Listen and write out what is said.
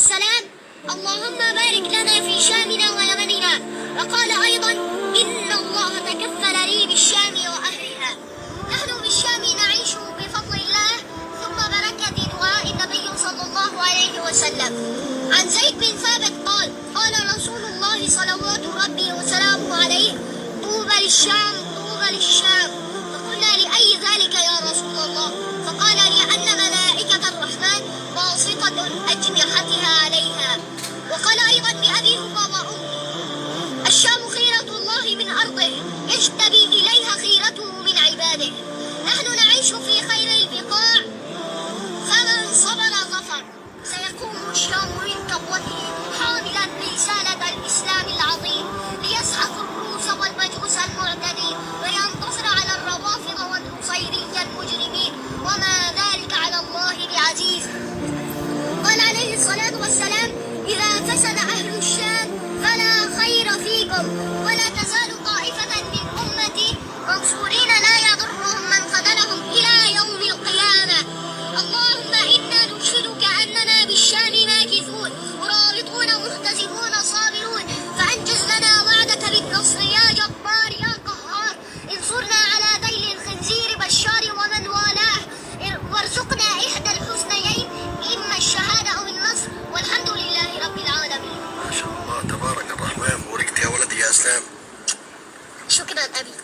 والسلام: اللهم بارك لنا في شامنا ويمننا. وقال أيضا: إن الله تكفل لي بالشام وأهلها. نحن بالشام نعيش بفضل الله ثم بركة دعاء النبي صلى الله عليه وسلم. عن زيد بن ثابت قال: قال رسول الله صلوات ربي وسلامه عليه: طوبى للشام، طوبى للشام. فقلنا: لأي ذلك يا رسول الله؟ فقال: لأن ملائكة الرحمن باسطة أجنحتها عليها. وقال أيضا بأبي هو وأمي: الشام خيرة الله من أرضه، يجتبي إليها خيرته من عباده. نحن نعيش في خير البقاع، فمن صبر ظفر. سيقوم الشام من تقوته حاملا رسالة الإسلام العظيم، ليسحق الروس والمجوس المعتدين، وينتصر على الروافض والنصيرية المجرمين، وما ذلك على الله بعزيز. قال عليه الصلاة والسلام: إذا فسد أهل الشام فلا خير فيكم، ولا تزال طائفة من أمتي منصورين لا يضرهم من خذلهم إلى يوم القيامة. اللهم إنا نشهدك أننا بالشام ماكثون، مرابطون محتسبون صابرون، فأنجز لنا وعدك بالنصر يا جبار يا قهار. انصرنا على ذيل الخنزير بشار ومن والاه، وارزقنا إحدى الحسنيين، إما الشهادة أو النصر، والحمد لله رب العالمين. ما شاء الله تبارك الرحمن. ورقت يا ولدي يا اسلام. شكرا أبي.